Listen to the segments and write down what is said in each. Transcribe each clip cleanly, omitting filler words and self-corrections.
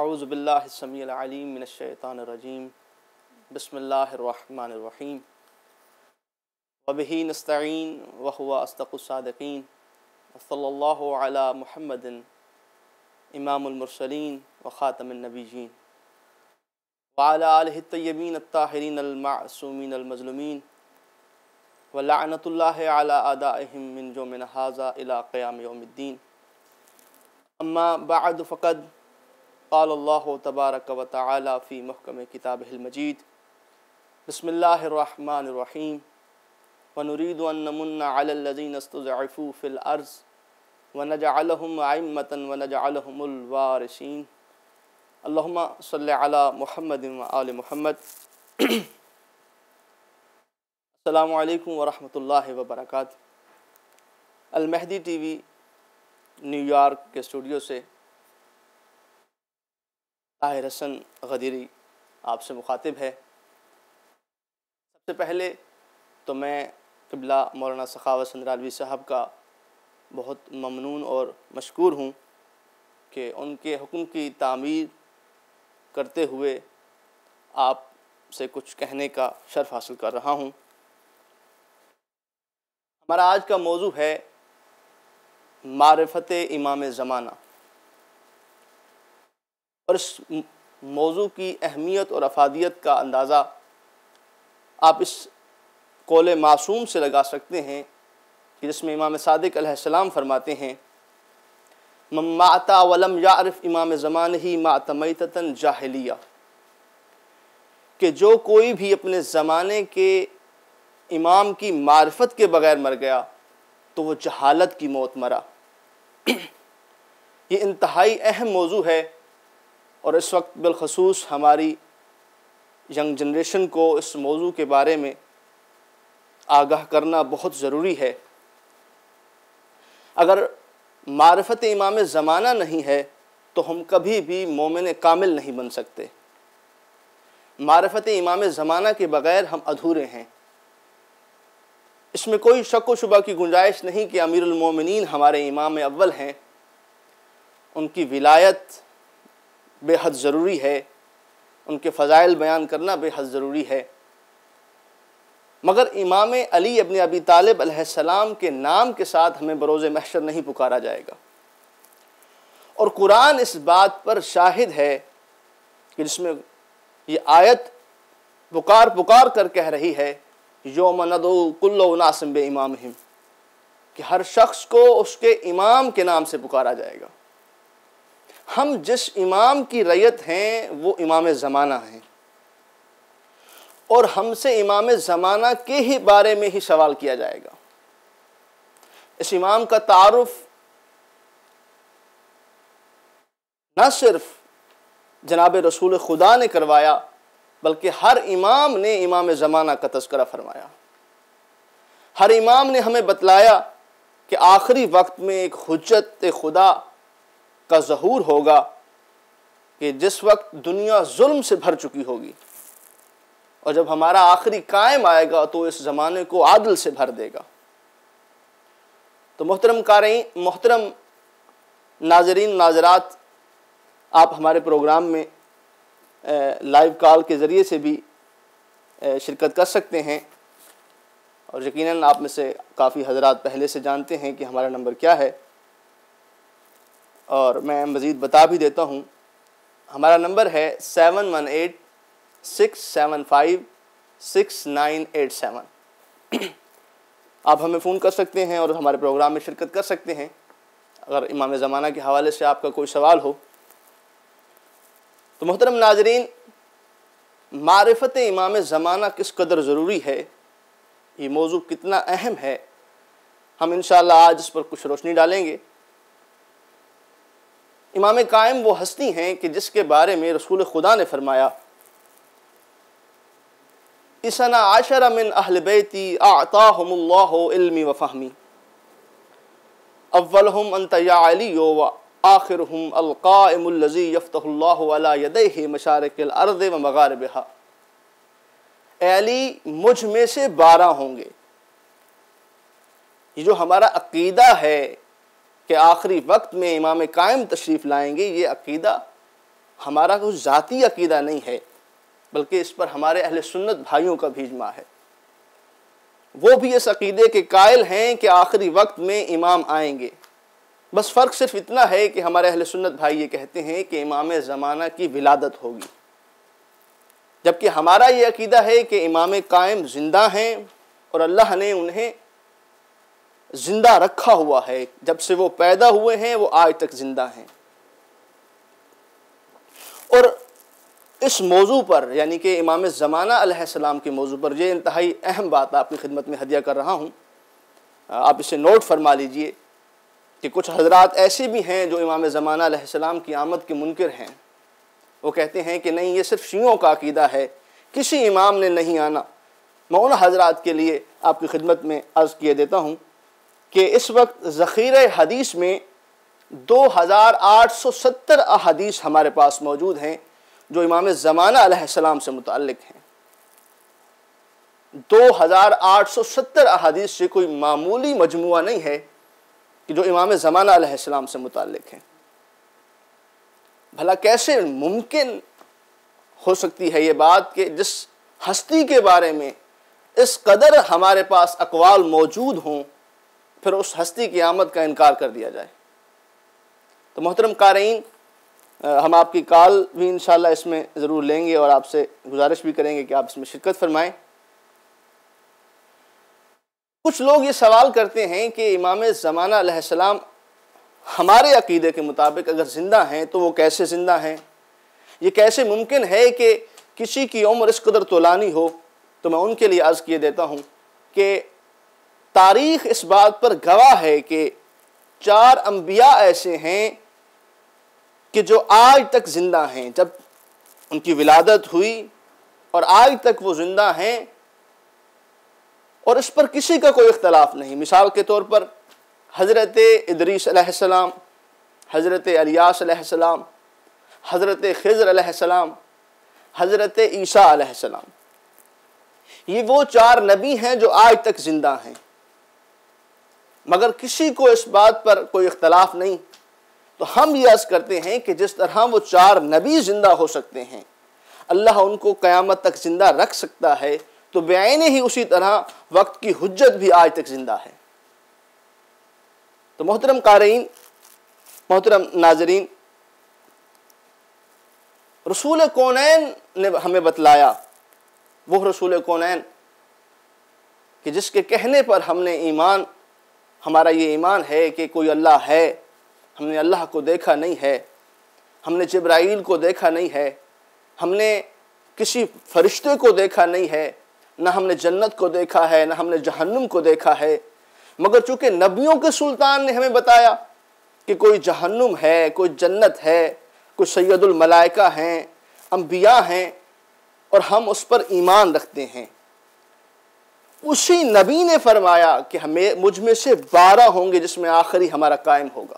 اعوذ باللہ السمیع العلیم من الشیطان الرجیم بسم اللہ الرحمن الرحیم وبہ نستعین وہو اصدق الصادقین وصلی اللہ علی محمد امام المرسلین وخاتم النبیین وعلی آلہ الطیبین الطاہرین المعصومین المظلومین ولعنۃ اللہ علی اعدائہم من یومنا ھذا الی قیام یوم الدین اما بعد فقد قال اللہ تبارک و تعالی فی محکم کتابہ المجید بسم اللہ الرحمن الرحیم ونريد أن نمن على الذين استضعفوا في الأرض ونجعلهم أئمة ونجعلهم الوارثين اللهم صل على محمد وآل محمد السلام علیکم ورحمۃ اللہ وبرکاتہ۔ المہدی ٹی وی نیو یارک کے اسٹوڈیو سے طاہر حسن غدیری آپ سے مخاطب ہے۔ سب سے پہلے تو میں قبلہ مولانا سخاوت سندرالوی صاحب کا بہت ممنون اور مشکور ہوں کہ ان کے حکم کی تعمیر کرتے ہوئے آپ سے کچھ کہنے کا شرف حاصل کر رہا ہوں۔ ہمارا آج کا موضوع ہے معرفت امام زمانہ، اور اس موضوع کی اہمیت اور افادیت کا اندازہ آپ اس قول معصوم سے لگا سکتے ہیں کہ جس میں امام صادق علیہ السلام فرماتے ہیں من مات ولم یعرف امام زمانہ مات میتۃ جاہلیہ، کہ جو کوئی بھی اپنے زمانے کے امام کی معرفت کے بغیر مر گیا تو وہ جہالت کی موت مرا۔ یہ انتہائی اہم موضوع ہے، اور اس وقت بالخصوص ہماری ینگ جنریشن کو اس موضوع کے بارے میں آگاہ کرنا بہت ضروری ہے۔ اگر معرفت امام زمانہ نہیں ہے تو ہم کبھی بھی مومن کامل نہیں بن سکتے۔ معرفت امام زمانہ کے بغیر ہم ادھورے ہیں۔ اس میں کوئی شک و شبہ کی گنجائش نہیں کہ امیر المومنین ہمارے امام اول ہیں، ان کی ولایت بے حد ضروری ہے، ان کے فضائل بیان کرنا بے حد ضروری ہے، مگر امام علی ابن ابی طالب علیہ السلام کے نام کے ساتھ ہمیں بروز محشر نہیں پکارا جائے گا۔ اور قرآن اس بات پر شاہد ہے کہ جس میں یہ آیت پکار کر کہہ رہی ہے یوم ندعو کل اناس بامامہم، کہ ہر شخص کو اس کے امام کے نام سے پکارا جائے گا۔ ہم جس امام کی رعیت ہیں وہ امام زمانہ ہیں، اور ہم سے امام زمانہ کے ہی بارے میں ہی سوال کیا جائے گا۔ اس امام کا تعارف نہ صرف جناب رسول خدا نے کروایا بلکہ ہر امام نے امام زمانہ کا تذکرہ فرمایا۔ ہر امام نے ہمیں بتلایا کہ آخری وقت میں ایک حجت خدا کا ظہور ہوگا کہ جس وقت دنیا ظلم سے بھر چکی ہوگی، اور جب ہمارا آخری قائم آئے گا تو اس زمانے کو عادل سے بھر دے گا۔ تو محترم ناظرین ناظرات، آپ ہمارے پروگرام میں لائیو کال کے ذریعے سے بھی شرکت کر سکتے ہیں، اور یقیناً آپ میں سے کافی حضرات پہلے سے جانتے ہیں کہ ہمارا نمبر کیا ہے، اور میں مزید بتا بھی دیتا ہوں۔ ہمارا نمبر ہے 7118-675-6987۔ آپ ہمیں فون کر سکتے ہیں اور ہمارے پروگرام میں شرکت کر سکتے ہیں اگر امام زمانہ کے حوالے سے آپ کا کوئی سوال ہو۔ تو محترم ناظرین، معرفت امام زمانہ کس قدر ضروری ہے، یہ موضوع کتنا اہم ہے، ہم انشاءاللہ آج اس پر کچھ روشنی ڈالیں گے۔ امام قائم وہ ہستی ہیں کہ جس کے بارے میں رسول خدا نے فرمایا اثنا عشر من اہل بیتی اعطاہم اللہ علمی و فہمی، اولہم انت یا علی و آخرہم القائم الذی یفتح اللہ علی یدیہ مشارق الارض و مغاربہا۔ اے علی، مجھ میں سے 12 ہوں گے۔ یہ جو ہمارا عقیدہ ہے کہ آخری وقت میں امام قائم تشریف لائیں گے، یہ عقیدہ ہمارا کوئی ذاتی عقیدہ نہیں ہے، بلکہ اس پر ہمارے اہل سنت بھائیوں کا بھی اجماع ہے۔ وہ بھی اس عقیدے کے قائل ہیں کہ آخری وقت میں امام آئیں گے، بس فرق صرف اتنا ہے کہ ہمارے اہل سنت بھائی یہ کہتے ہیں کہ امام زمانہ کی ولادت ہوگی، جبکہ ہمارا یہ عقیدہ ہے کہ امام قائم زندہ ہیں اور اللہ نے انہیں زندہ رکھا ہوا ہے، جب سے وہ پیدا ہوئے ہیں وہ آج تک زندہ ہیں۔ اور اس موضوع پر، یعنی کہ امام زمانہ علیہ السلام کے موضوع پر، یہ انتہائی اہم بات آپ کی خدمت میں ہدیہ کر رہا ہوں، آپ اسے نوٹ فرما لیجئے کہ کچھ حضرات ایسے بھی ہیں جو امام زمانہ علیہ السلام کی آمد کے منکر ہیں۔ وہ کہتے ہیں کہ نہیں، یہ صرف شیعوں کا عقیدہ ہے، کسی امام نے نہیں آنا۔ میں ان حضرات کے لیے آپ کی خدمت میں عرض کیے دیتا ہوں کہ اس وقت ذخیرہ حدیث میں 2870 احادیث ہمارے پاس موجود ہیں جو امام زمانہ علیہ السلام سے متعلق ہیں۔ 2870 احادیث سے کوئی معمولی مجموعہ نہیں ہے کہ جو امام زمانہ علیہ السلام سے متعلق ہیں۔ بھلا کیسے ممکن ہو سکتی ہے یہ بات کہ جس ہستی کے بارے میں اس قدر ہمارے پاس اقوال موجود ہوں، پھر اس ہستی کی آمد کا انکار کر دیا جائے؟ تو محترم قارئین، ہم آپ کی کال بھی انشاءاللہ اس میں ضرور لیں گے اور آپ سے گزارش بھی کریں گے کہ آپ اس میں شرکت فرمائیں۔ کچھ لوگ یہ سوال کرتے ہیں کہ امام زمانہ علیہ السلام ہمارے عقیدے کے مطابق اگر زندہ ہیں تو وہ کیسے زندہ ہیں؟ یہ کیسے ممکن ہے کہ کسی کی عمر اس قدر طولانی ہو؟ تو میں ان کے لیے عرض کیے دیتا ہوں کہ تاریخ اس بات پر گواہ ہے کہ 4 انبیاء ایسے ہیں کہ جو آج تک زندہ ہیں، جب ان کی ولادت ہوئی اور آج تک وہ زندہ ہیں، اور اس پر کسی کا کوئی اختلاف نہیں۔ مثال کے طور پر حضرت ادریس علیہ السلام، حضرت الیاس علیہ السلام، حضرت خضر علیہ السلام، حضرت عیسیٰ علیہ السلام، یہ وہ 4 نبی ہیں جو آج تک زندہ ہیں، مگر کسی کو اس بات پر کوئی اختلاف نہیں۔ تو ہم یہ عرض کرتے ہیں کہ جس طرح وہ 4 نبی زندہ ہو سکتے ہیں، اللہ ان کو قیامت تک زندہ رکھ سکتا ہے، تو بعینہ ہی اسی طرح وقت کی حجت بھی آج تک زندہ ہے۔ تو محترم قارئین، محترم ناظرین، رسول کونین نے ہمیں بتلایا، وہ رسول کونین کہ جس کے کہنے پر ہم نے ایمان، ہمارا یہ ایمان ہے کہ کوئی اللہ ہے، ہم نے اللہ کو دیکھا نہیں ہے، ہم نے جبرائیل کو دیکھا نہیں ہے، ہم نے کسی فرشتے کو دیکھا نہیں ہے، نہ ہم نے جنت کو دیکھا ہے، نہ ہم نے جہنم کو دیکھا ہے، مگر چونکہ نبیوں کے سلطان نے ہمیں بتایا کہ کوئی جہنم ہے، کوئی جنت ہے، کوئی سید الملائکہ ہیں، انبیاء ہیں، اور ہم اس پر ایمان رکھتے ہیں۔ اسی نبی نے فرمایا کہ مجھ میں سے 12 ہوں گے جس میں آخری ہمارا قائم ہوگا۔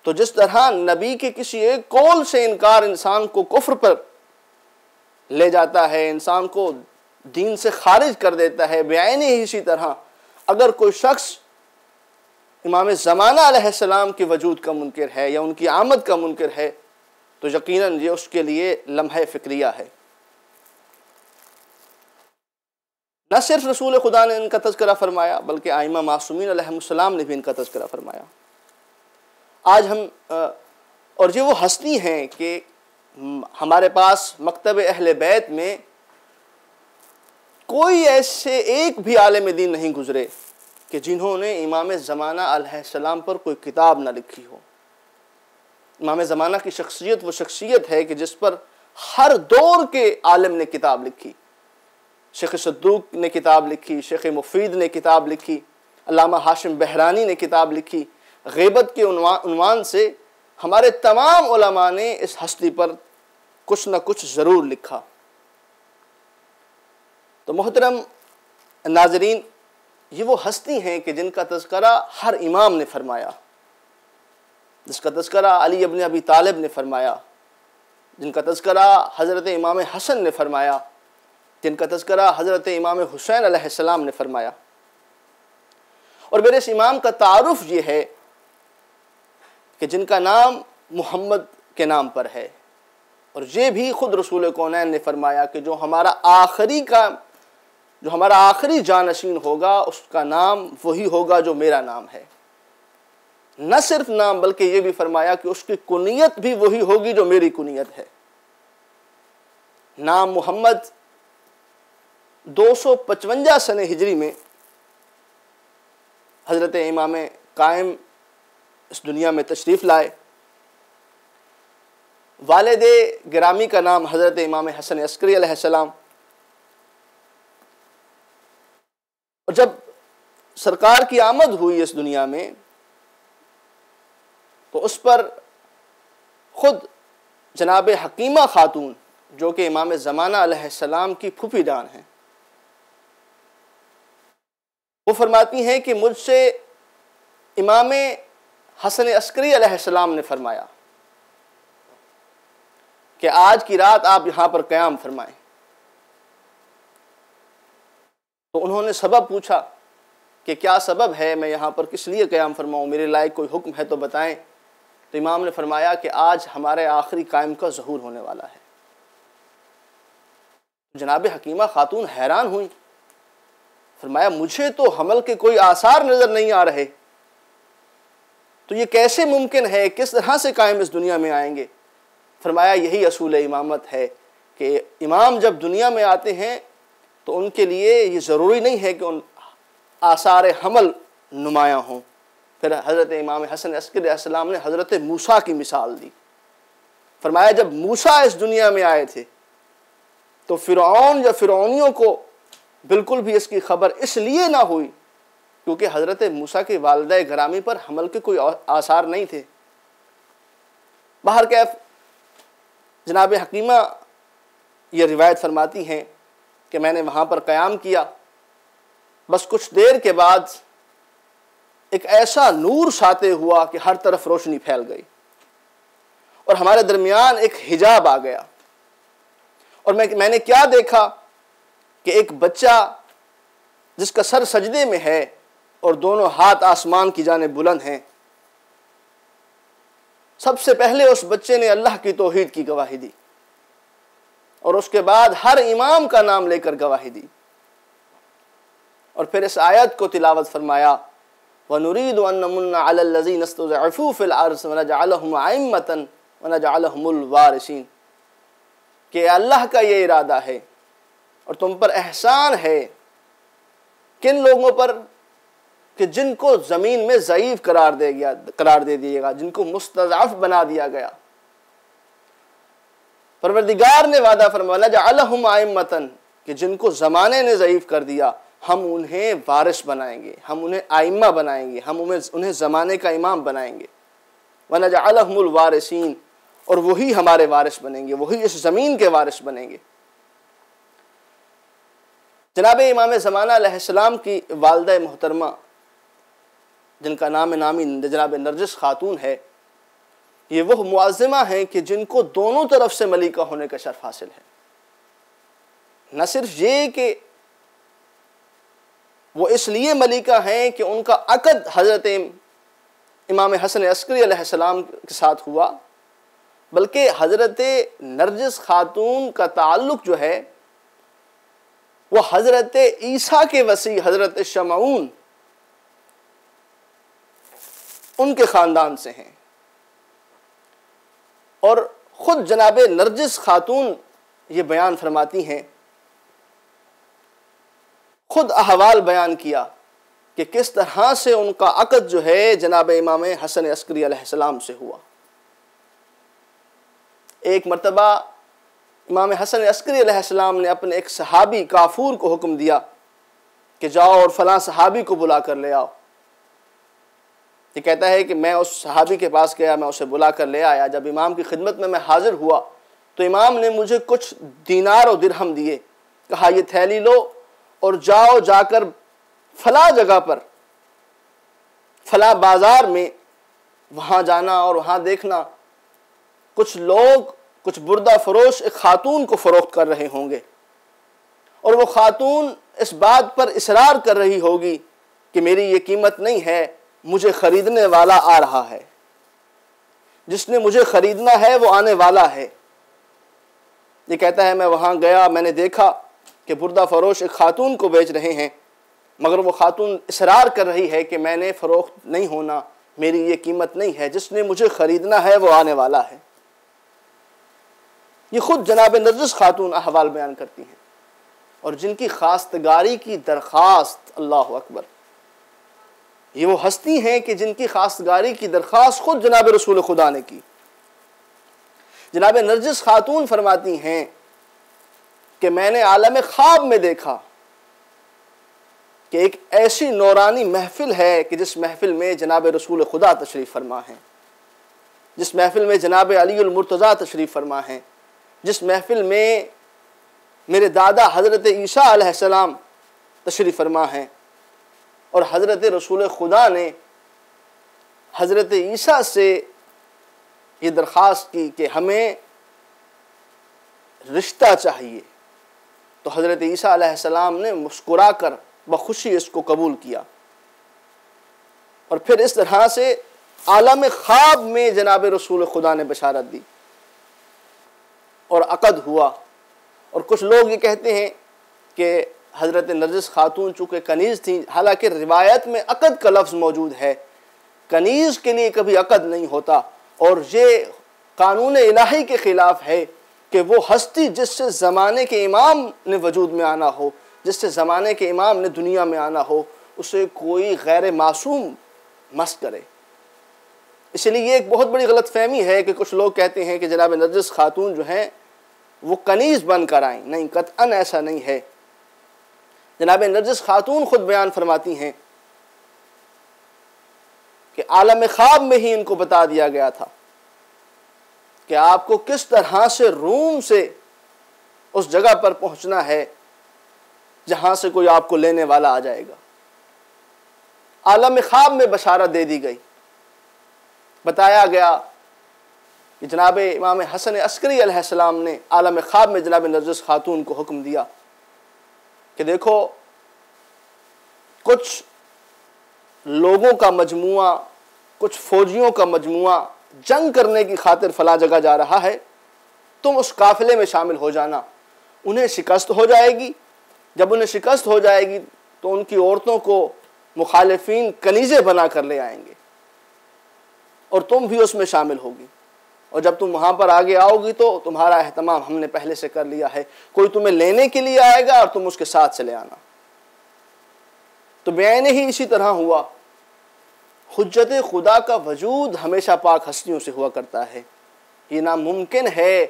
تو جس طرح نبی کے کسی ایک قول سے انکار انسان کو کفر پر لے جاتا ہے، انسان کو دین سے خارج کر دیتا ہے، بعینہ ہی اسی طرح اگر کوئی شخص امام زمانہ علیہ السلام کے وجود کا منکر ہے یا ان کی آمد کا منکر ہے، تو یقیناً یہ اس کے لیے لمحہ فکریہ ہے۔ نہ صرف رسول خدا نے ان کا تذکرہ فرمایا، بلکہ ائمہ معصومین علیہ السلام نے بھی ان کا تذکرہ فرمایا۔ آج ہم اور یہ وہ ہستی ہیں کہ ہمارے پاس مکتب اہل بیت میں کوئی ایسے ایک بھی عالم دین نہیں گزرے کہ جنہوں نے امام زمانہ علیہ السلام پر کوئی کتاب نہ لکھی ہو۔ امام زمانہ کی شخصیت وہ شخصیت ہے کہ جس پر ہر دور کے عالم نے کتاب لکھی۔ شیخ صدوق نے کتاب لکھی، شیخ مفید نے کتاب لکھی، علامہ ہاشم بہرانی نے کتاب لکھی۔ غیبت کے عنوان سے ہمارے تمام علماء نے اس ہستی پر کچھ نہ کچھ ضرور لکھا۔ تو محترم ناظرین، یہ وہ ہستی ہیں کہ جن کا تذکرہ ہر امام نے فرمایا، جس کا تذکرہ علی ابن ابی طالب نے فرمایا، جن کا تذکرہ حضرت امام حسن نے فرمایا، جن کا تذکرہ حضرت امام حسین علیہ السلام نے فرمایا۔ اور میرے اس امام کا تعارف یہ ہے کہ جن کا نام محمد کے نام پر ہے، اور یہ بھی خود رسول کونین نے فرمایا کہ جو ہمارا آخری جانشین ہوگا اس کا نام وہی ہوگا جو میرا نام ہے۔ نہ صرف نام بلکہ یہ بھی فرمایا کہ اس کی کنیت بھی وہی ہوگی جو میری کنیت ہے۔ نام محمد 255 سن ہجری میں حضرت امام قائم اس دنیا میں تشریف لائے۔ والد گرامی کا نام حضرت امام حسن عسکری علیہ السلام، اور جب سرکار کی آمد ہوئی اس دنیا میں تو اس پر خود جناب حکیمہ خاتون جو کہ امام زمانہ علیہ السلام کی پھوپھی جان ہیں، وہ فرماتی ہیں کہ مجھ سے امام حسن عسکری علیہ السلام نے فرمایا کہ آج کی رات آپ یہاں پر قیام فرمائیں۔ تو انہوں نے سبب پوچھا کہ کیا سبب ہے، میں یہاں پر کس لیے قیام فرماؤں، میرے لائق کوئی حکم ہے تو بتائیں۔ تو امام نے فرمایا کہ آج ہمارے آخری قائم کا ظہور ہونے والا ہے۔ جناب حکیمہ خاتون حیران ہوئی، فرمایا مجھے تو حمل کے کوئی آثار نظر نہیں آ رہے، تو یہ کیسے ممکن ہے، کس طرح سے قائم اس دنیا میں آئیں گے؟ فرمایا یہی اصول امامت ہے کہ امام جب دنیا میں آتے ہیں تو ان کے لیے یہ ضروری نہیں ہے کہ ان آثار حمل نمایاں ہوں۔ پھر حضرت امام حسن عسکری علیہ السلام نے حضرت موسیٰ کی مثال دی، فرمایا جب موسیٰ اس دنیا میں آئے تھے تو فرعون یا فرعونیوں کو بالکل بھی اس کی خبر اس لیے نہ ہوئی کیونکہ حضرت موسیٰ کے والدہ گرامی پر حمل کے کوئی آثار نہیں تھے۔ بہرکیف جناب حکیمہ یہ روایت فرماتی ہیں کہ میں نے وہاں پر قیام کیا، بس کچھ دیر کے بعد ایک ایسا نور ساطع ہوا کہ ہر طرف روشنی پھیل گئی اور ہمارے درمیان ایک حجاب آ گیا، اور میں نے کیا دیکھا کہ ایک بچہ جس کا سر سجدے میں ہے اور دونوں ہاتھ آسمان کی جانب بلند ہیں، سب سے پہلے اس بچے نے اللہ کی توحید کی گواہی دی اور اس کے بعد ہر امام کا نام لے کر گواہی دی، اور پھر اس آیت کو تلاوت فرمایا وَنُرِيدُ أَن نَّمُنَّ عَلَى الَّذِينَ اسْتُضْعِفُوا فِي الْأَرْضِ وَنَجْعَلَهُمْ أَئِمَّةً وَنَجْعَلَهُمُ الْوَارِثِينَ، کہ اللہ کا یہ ارادہ ہے اور تم پر احسان ہے کن لوگوں پر کہ جن کو زمین میں ضعیف قرار دے دیے گا، جن کو مستضعف بنا دیا گیا۔ پروردگار نے وعدہ فرمایا وَنَجْعَلَهُمْ أَئِمَّةً کہ جن کو زمانے نے ضعیف کر دیا ہم انہیں وارث بنائیں گے، ہم انہیں ائمہ بنائیں گے، ہم انہیں زمانے کا امام بنائیں گے۔ وَنَجْعَلَهُمُ الْوَارِثِينَ، اور وہی ہمارے وارث بنیں گے، وہی اس زمین کے وارث بنیں گے۔ جناب امام زمانہ علیہ السلام کی والدہ محترمہ جن کا نام نامی جناب نرجس خاتون ہے، یہ وہ معظمہ ہیں کہ جن کو دونوں طرف سے ملکہ ہونے کا شرف حاصل ہے۔ نہ صرف یہ کہ وہ اس لیے ملکہ ہیں کہ ان کا عقد حضرت امام حسن عسکری علیہ السلام کے ساتھ ہوا، بلکہ حضرت نرجس خاتون کا تعلق جو ہے وہ حضرت عیسیٰ کے وسیع حضرت شمعون ان کے خاندان سے ہیں، اور خود جناب نرجس خاتون یہ بیان فرماتی ہیں، خود احوال بیان کیا کہ کس طرح سے ان کا عقد جو ہے جناب امام حسن عسکری علیہ السلام سے ہوا۔ ایک مرتبہ امام حسن عسکری علیہ السلام نے اپنے ایک صحابی کافور کو حکم دیا کہ جاؤ اور فلاں صحابی کو بلا کر لے آؤ۔ یہ کہتا ہے کہ میں اس صحابی کے پاس گیا، میں اسے بلا کر لے آیا۔ جب امام کی خدمت میں حاضر ہوا تو امام نے مجھے کچھ دینار و درہم دیے، کہا یہ تھیلی لو اور جاؤ، جا کر فلاں جگہ پر فلاں بازار میں وہاں جانا اور وہاں دیکھنا کچھ لوگ، کچھ بردہ فروش ایک خاتون کو فروخت کر رہے ہوں گے، اور وہ خاتون اس بات پر اصرار کر رہی ہوگی کہ میری یہ قیمت نہیں ہے، مجھے خریدنے والا آ رہا ہے۔ جس نے مجھے خریدنا ہے وہ آنے والا ہے۔ یہ کہتا ہے میں وہاں گیا، میں نے دیکھا کہ بردہ فروش ایک خاتون کو بیچ رہے ہیں، مگر وہ خاتون اصرار کر رہی ہے کہ میں نے فروخت نہیں ہونا، میری یہ قیمت نہیں ہے، جس نے مجھے خریدنا ہے وہ آنے والا ہے۔ یہ خود جناب نرجس خاتون احوال بیان کرتی ہیں، اور جن کی خواستگاری کی درخواست، اللہ اکبر، یہ وہ ہستی ہیں کہ جن کی خواستگاری کی درخواست خود جناب رسول خدا نے کی۔ جناب نرجس خاتون فرماتی ہیں کہ میں نے عالم خواب میں دیکھا کہ ایک ایسی نورانی محفل ہے کہ جس محفل میں جناب رسول خدا تشریف فرما ہیں، جس محفل میں جناب علی المرتضیٰ تشریف فرما ہیں، جس محفل میں میرے دادا حضرت عیسیٰ علیہ السلام تشریف فرما ہیں، اور حضرت رسول خدا نے حضرت عیسیٰ سے یہ درخواست کی کہ ہمیں رشتہ چاہیے، تو حضرت عیسیٰ علیہ السلام نے مسکرا کر بخوشی اس کو قبول کیا، اور پھر اس طرح سے عالم خواب میں جناب رسول خدا نے بشارت دی اور عقد ہوا۔ اور کچھ لوگ یہ کہتے ہیں کہ حضرت نرجس خاتون چونکہ کنیز تھیں، حالانکہ روایت میں عقد کا لفظ موجود ہے، کنیز کے لیے کبھی عقد نہیں ہوتا، اور یہ قانون الہی کے خلاف ہے کہ وہ ہستی جس سے زمانے کے امام نے وجود میں آنا ہو، جس سے زمانے کے امام نے دنیا میں آنا ہو، اسے کوئی غیر معصوم مس کرے۔ اس لیے یہ ایک بہت بڑی غلط فہمی ہے کہ کچھ لوگ کہتے ہیں کہ جناب نرجس خاتون جو ہیں وہ کنیز بن کر آئیں، نہیں، قطعاً ایسا نہیں ہے۔ جناب نرجس خاتون خود بیان فرماتی ہیں کہ عالم خواب میں ہی ان کو بتا دیا گیا تھا کہ آپ کو کس طرح سے روم سے اس جگہ پر پہنچنا ہے جہاں سے کوئی آپ کو لینے والا آ جائے گا۔ عالم خواب میں بشارت دے دی گئی، بتایا گیا کہ جناب امام حسن عسکری علیہ السلام نے عالم خواب میں جناب نرجس خاتون کو حکم دیا کہ دیکھو کچھ لوگوں کا مجموعہ، کچھ فوجیوں کا مجموعہ جنگ کرنے کی خاطر فلاں جگہ جا رہا ہے، تم اس قافلے میں شامل ہو جانا، انہیں شکست ہو جائے گی، جب انہیں شکست ہو جائے گی تو ان کی عورتوں کو مخالفین کنیزیں بنا کر لے آئیں گے، اور تم بھی اس میں شامل ہوگی، اور جب تم وہاں پر آگے آؤ گی تو تمہارا اہتمام ہم نے پہلے سے کر لیا ہے، کوئی تمہیں لینے کے لیے آئے گا اور تم اس کے ساتھ چلے آنا۔ تو بیان ہی اسی طرح ہوا۔ حجت خدا کا وجود ہمیشہ پاک ہستیوں سے ہوا کرتا ہے۔ یہ ناممکن ہے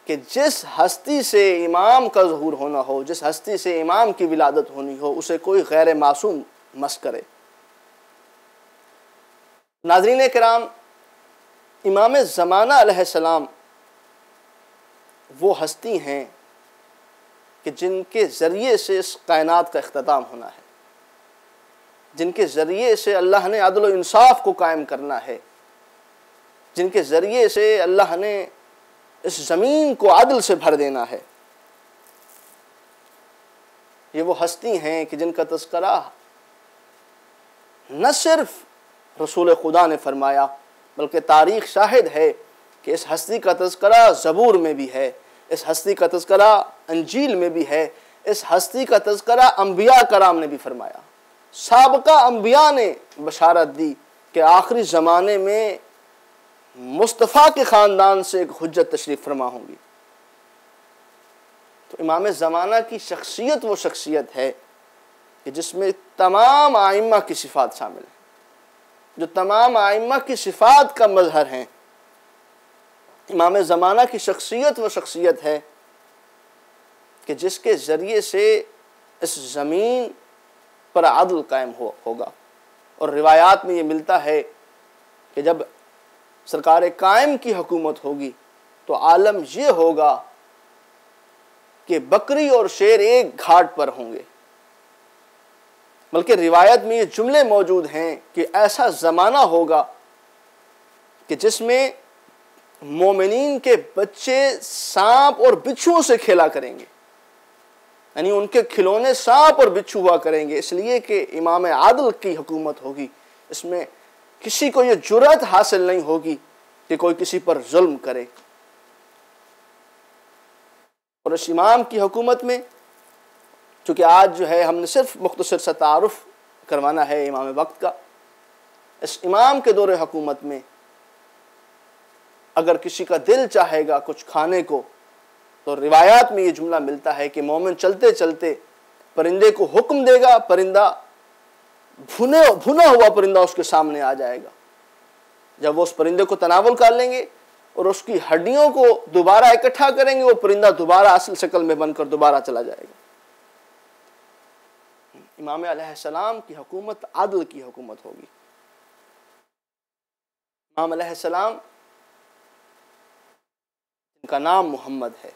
کہ جس ہستی سے امام کا ظہور ہونا ہو، جس ہستی سے امام کی ولادت ہونی ہو، اسے کوئی غیر معصوم مس کرے۔ ناظرین کرام، امام زمانہ علیہ السلام وہ ہستی ہیں کہ جن کے ذریعے سے اس کائنات کا اختتام ہونا ہے، جن کے ذریعے سے اللہ نے عدل و انصاف کو قائم کرنا ہے، جن کے ذریعے سے اللہ نے اس زمین کو عدل سے بھر دینا ہے۔ یہ وہ ہستی ہیں کہ جن کا تذکرہ نہ صرف رسول خدا نے فرمایا بلکہ تاریخ شاہد ہے کہ اس ہستی کا تذکرہ زبور میں بھی ہے، اس ہستی کا تذکرہ انجیل میں بھی ہے، اس ہستی کا تذکرہ انبیاء کرام نے بھی فرمایا۔ سابقہ انبیاء نے بشارت دی کہ آخری زمانے میں مصطفیٰ کے خاندان سے ایک حجت تشریف فرما ہوں گی۔ تو امام زمانہ کی شخصیت وہ شخصیت ہے کہ جس میں تمام ائمہ کی صفات شامل ہیں، جو تمام ائمہ کی صفات کا مظہر ہیں۔ امام زمانہ کی شخصیت وہ شخصیت ہے کہ جس کے ذریعے سے اس زمین پر عدل قائم ہوگا، اور روایات میں یہ ملتا ہے کہ جب سرکار قائم کی حکومت ہوگی تو عالم یہ ہوگا کہ بکری اور شیر ایک گھاٹ پر ہوں گے۔ بلکہ روایت میں یہ جملے موجود ہیں کہ ایسا زمانہ ہوگا کہ جس میں مومنین کے بچے سانپ اور بچھوؤں سے کھیلا کریں گے، یعنی ان کے کھلونے سانپ اور بچھو ہوا کریں گے، اس لیے کہ امام عادل کی حکومت ہوگی۔ اس میں کسی کو یہ جرأت حاصل نہیں ہوگی کہ کوئی کسی پر ظلم کرے۔ اور اس امام کی حکومت میں، چونکہ آج جو ہے ہم نے صرف مختصر سا تعارف کروانا ہے امام وقت کا، اس امام کے دور حکومت میں اگر کسی کا دل چاہے گا کچھ کھانے کو، تو روایات میں یہ جملہ ملتا ہے کہ مومن چلتے چلتے پرندے کو حکم دے گا، پرندہ بھنا ہوا پرندہ اس کے سامنے آ جائے گا۔ جب وہ اس پرندے کو تناول کر لیں گے اور اس کی ہڈیوں کو دوبارہ اکٹھا کریں گے، وہ پرندہ دوبارہ اصل شکل میں بن کر دوبارہ چلا جائے گا۔ امام علیہ السلام کی حکومت عدل کی حکومت ہوگی۔ امام علیہ السلام جن کا نام محمد ہے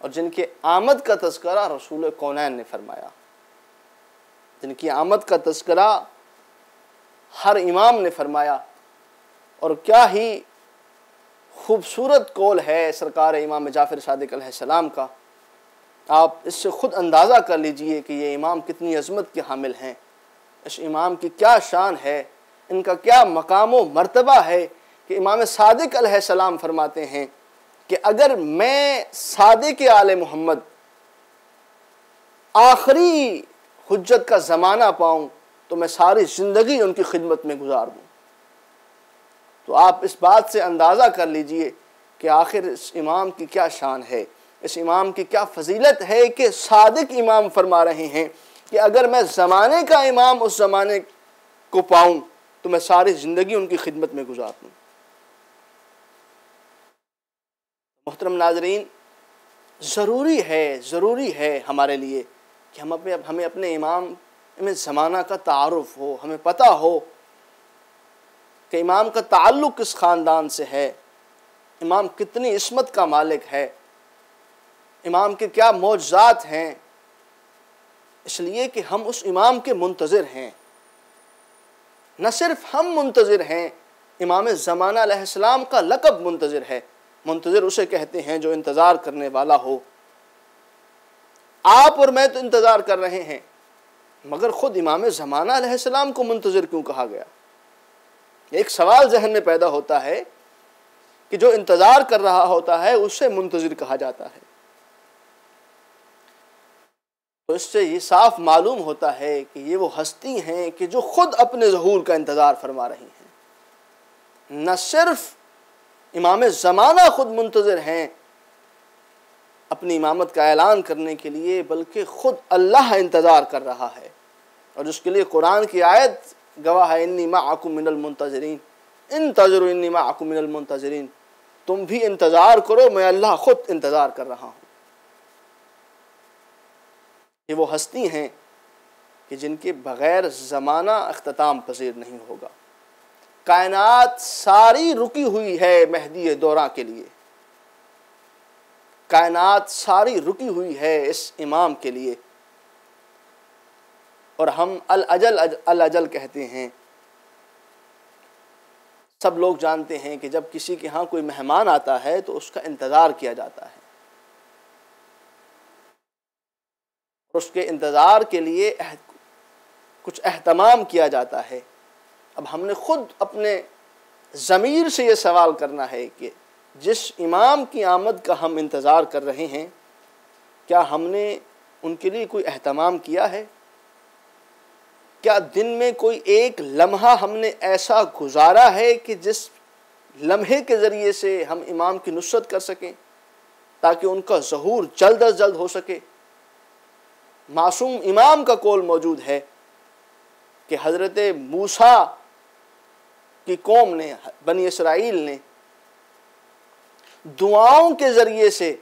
اور جن کے آمد کا تذکرہ رسول کونین نے فرمایا، جن کی آمد کا تذکرہ ہر امام نے فرمایا، اور کیا ہی خوبصورت قول ہے سرکار امام جعفر صادق علیہ السلام کا۔ آپ اس سے خود اندازہ کر لیجئے کہ یہ امام کتنی عظمت کے حامل ہیں، اس امام کی کیا شان ہے، ان کا کیا مقام و مرتبہ ہے کہ امام صادق علیہ السلام فرماتے ہیں کہ اگر میں صادق آل محمد آخری حجت کا زمانہ پاؤں تو میں ساری زندگی ان کی خدمت میں گزار دوں۔ تو آپ اس بات سے اندازہ کر لیجئے کہ آخر اس امام کی کیا شان ہے، اس امام کی کیا فضیلت ہے کہ صادق امام فرما رہے ہیں کہ اگر میں زمانے کا امام اس زمانے کو پاؤں تو میں ساری زندگی ان کی خدمت میں گزار دوں۔ محترم ناظرین، ضروری ہے ہمارے لیے کہ ہمیں اپنے امام میں زمانہ کا تعارف ہو، ہمیں پتہ ہو کہ امام کا تعلق کس خاندان سے ہے، امام کتنی عصمت کا مالک ہے، امام کے کیا معجزات ہیں، اس لیے کہ ہم اس امام کے منتظر ہیں۔ نہ صرف ہم منتظر ہیں، امام زمانہ علیہ السلام کا لقب منتظر ہے۔ منتظر اسے کہتے ہیں جو انتظار کرنے والا ہو۔ آپ اور میں تو انتظار کر رہے ہیں، مگر خود امام زمانہ علیہ السلام کو منتظر کیوں کہا گیا؟ ایک سوال ذہن میں پیدا ہوتا ہے کہ جو انتظار کر رہا ہوتا ہے اسے منتظر کہا جاتا ہے۔ تو اس سے یہ صاف معلوم ہوتا ہے کہ یہ وہ ہستی ہیں کہ جو خود اپنے ظہور کا انتظار فرما رہی ہیں۔ نہ صرف امام زمانہ خود منتظر ہیں اپنی امامت کا اعلان کرنے کے لیے، بلکہ خود اللہ انتظار کر رہا ہے، اور جس کے لیے قرآن کی آیت گواہ ہے، انی معکم من المنتظرین، انتظروا انی معکم من المنتظرین، تم بھی انتظار کرو، میں اللہ خود انتظار کر رہا ہوں۔ یہ وہ ہستی ہیں کہ جن کے بغیر زمانہ اختتام پذیر نہیں ہوگا۔ کائنات ساری رکی ہوئی ہے مہدی دوراں کے لیے، کائنات ساری رکی ہوئی ہے اس امام کے لیے، اور ہم الاجل کہتے ہیں۔ سب لوگ جانتے ہیں کہ جب کسی کے ہاں کوئی مہمان آتا ہے تو اس کا انتظار کیا جاتا ہے، اس کے انتظار کے لیے کچھ اہتمام کیا جاتا ہے۔ اب ہم نے خود اپنے ضمیر سے یہ سوال کرنا ہے کہ جس امام کی آمد کا ہم انتظار کر رہے ہیں، کیا ہم نے ان کے لیے کوئی اہتمام کیا ہے؟ کیا دن میں کوئی ایک لمحہ ہم نے ایسا گزارا ہے کہ جس لمحے کے ذریعے سے ہم امام کی نصرت کر سکیں تاکہ ان کا ظہور جلد از جلد ہو سکے؟ معصوم امام کا قول موجود ہے کہ حضرت موسیٰ کی قوم نے، بنی اسرائیل نے دعاؤں کے ذریعے سے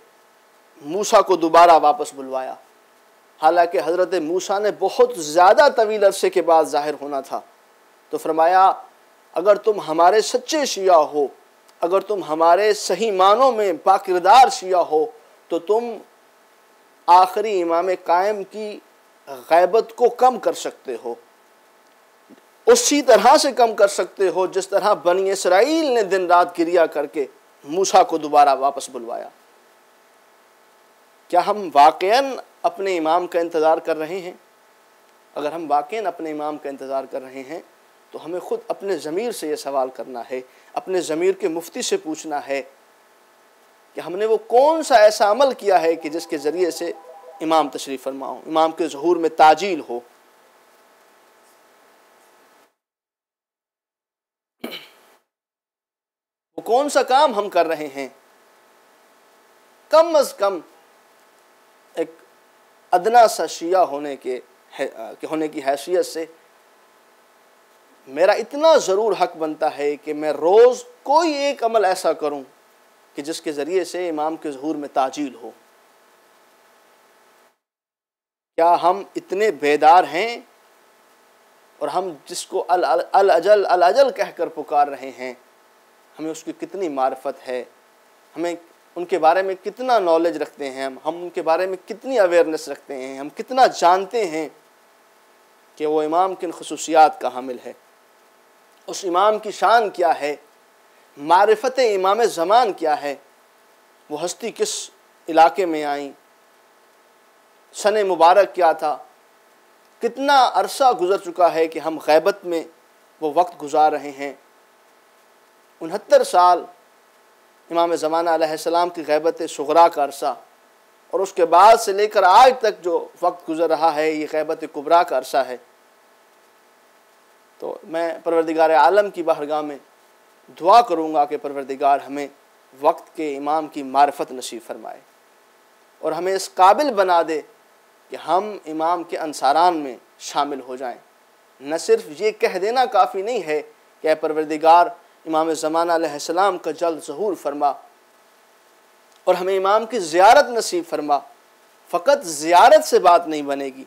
موسیٰ کو دوبارہ واپس بلوایا، حالانکہ حضرت موسیٰ نے بہت زیادہ طویل عرصے کے بعد ظاہر ہونا تھا۔ تو فرمایا اگر تم ہمارے سچے شیعہ ہو، اگر تم ہمارے صحیح معنوں میں باکردار شیعہ ہو، تو تم آخری امام قائم کی غیبت کو کم کر سکتے ہو، اسی طرح سے کم کر سکتے ہو جس طرح بنی اسرائیل نے دن رات گریہ کر کے موسیٰ کو دوبارہ واپس بلوایا۔ کیا ہم واقعاً اپنے امام کا انتظار کر رہے ہیں؟ اگر ہم واقعاً اپنے امام کا انتظار کر رہے ہیں تو ہمیں خود اپنے ضمیر سے یہ سوال کرنا ہے، اپنے ضمیر کے مفتی سے پوچھنا ہے کہ ہم نے وہ کون سا ایسا عمل کیا ہے کہ جس کے ذریعے سے امام تشریف فرما ہو، امام کے ظہور میں تعجیل ہو۔ وہ کون سا کام ہم کر رہے ہیں؟ کم از کم ایک ادنا سا شیعہ ہونے کی حیثیت سے میرا اتنا ضرور حق بنتا ہے کہ میں روز کوئی ایک عمل ایسا کروں کہ جس کے ذریعے سے امام کے ظہور میں تعجیل ہو۔ کیا ہم اتنے بیدار ہیں اور ہم جس کو الاجل الاجل کہہ کر پکار رہے ہیں، ہمیں اس کی کتنی معرفت ہے، ہمیں ان کے بارے میں کتنا نالج رکھتے ہیں، ہم ان کے بارے میں کتنی اویئرنیس رکھتے ہیں، ہم کتنا جانتے ہیں کہ وہ امام کن خصوصیات کا حامل ہے، اس امام کی شان کیا ہے، معرفت امام زمان کیا ہے، وہ ہستی کس علاقے میں آئیں، سن مبارک کیا تھا، کتنا عرصہ گزر چکا ہے کہ ہم غیبت میں وہ وقت گزار رہے ہیں۔ 69 سال امام زمانہ علیہ السلام کی غیبت صغرا کا عرصہ، اور اس کے بعد سے لے کر آج تک جو وقت گزر رہا ہے یہ غیبت کبریٰ کا عرصہ ہے۔ تو میں پروردگار عالم کی بارگاہ میں دعا کروں گا کہ پروردگار ہمیں وقت کے امام کی معرفت نصیب فرمائے اور ہمیں اس قابل بنا دے کہ ہم امام کے انصاران میں شامل ہو جائیں۔ نہ صرف یہ کہہ دینا کافی نہیں ہے کہ اے پروردگار امام زمانہ علیہ السلام کا جلد ظہور فرما اور ہمیں امام کی زیارت نصیب فرما، فقط زیارت سے بات نہیں بنے گی،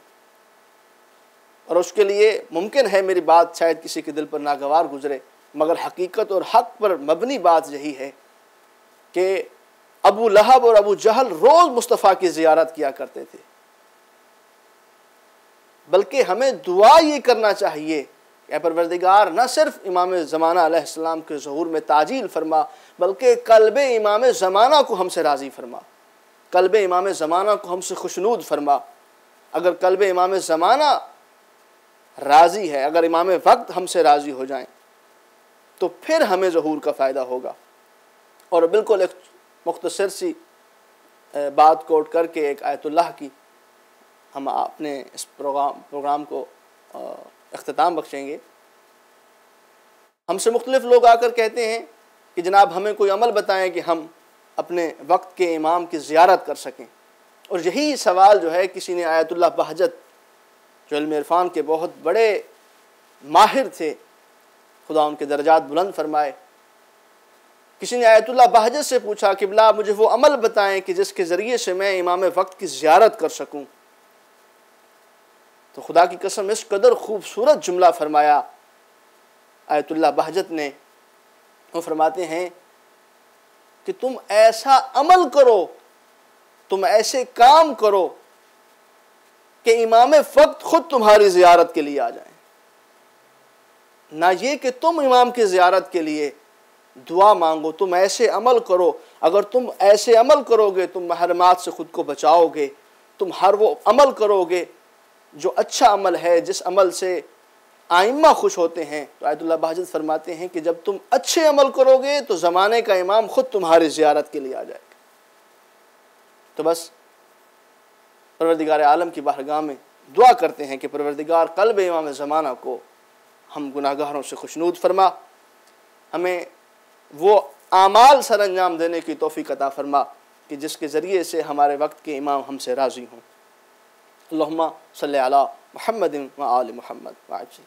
اور اس کے لیے ممکن ہے میری بات شاید کسی کے دل پر ناگوار گزرے، مگر حقیقت اور حق پر مبنی بات یہی ہے کہ ابو لہب اور ابو جہل روز مصطفیٰ کی زیارت کیا کرتے تھے، بلکہ ہمیں دعا یہ کرنا چاہیے کہ اے پروردگار نہ صرف امام زمانہ علیہ السلام کے ظہور میں تعجیل فرما، بلکہ قلب امام زمانہ کو ہم سے راضی فرما، قلب امام زمانہ کو ہم سے خوشنود فرما۔ اگر قلب امام زمانہ راضی ہے، اگر امام وقت ہم سے راضی ہو جائیں تو پھر ہمیں ظہور کا فائدہ ہوگا۔ اور بالکل ایک مختصر سی بات کوٹ کر کے ایک آیت اللہ کی ہم اپنے اس پروگرام کو اختتام بخشیں گے۔ ہم سے مختلف لوگ آ کر کہتے ہیں کہ جناب ہمیں کوئی عمل بتائیں کہ ہم اپنے وقت کے امام کی زیارت کر سکیں، اور یہی سوال جو ہے کسی نے آیت اللہ بہجت جو علم عرفان کے بہت بڑے ماہر تھے، خدا ان کے درجات بلند فرمائے، کسی نے آیت اللہ بہجت سے پوچھا کہ بلا مجھے وہ عمل بتائیں کہ جس کے ذریعے سے میں امام وقت کی زیارت کر سکوں۔ تو خدا کی قسم اس قدر خوبصورت جملہ فرمایا آیت اللہ بہجت نے، وہ فرماتے ہیں کہ تم ایسا عمل کرو، تم ایسے کام کرو کہ امام وقت خود تمہاری زیارت کے لیے آ جائیں، نہ یہ کہ تم امام کی زیارت کے لیے دعا مانگو، تم ایسے عمل کرو۔ اگر تم ایسے عمل کرو گے تم محرمات سے خود کو بچاؤ گے، تم ہر وہ عمل کرو گے جو اچھا عمل ہے، جس عمل سے آئمہ خوش ہوتے ہیں۔ تو آیت اللہ بہجت فرماتے ہیں کہ جب تم اچھے عمل کرو گے تو زمانے کا امام خود تمہاری زیارت کے لیے آ جائے گا۔ تو بس پروردگار عالم کی بارگاہ میں دعا کرتے ہیں کہ پروردگار قلب امام زمانہ کو ہم گناہگاروں سے خوشنود فرما، ہمیں وہ اعمال سر انجام دینے کی توفیق عطا فرما کہ جس کے ذریعے سے ہمارے وقت کے امام ہم سے راضی ہوں۔ اللہم صلی علی محمد و آل محمد وعجل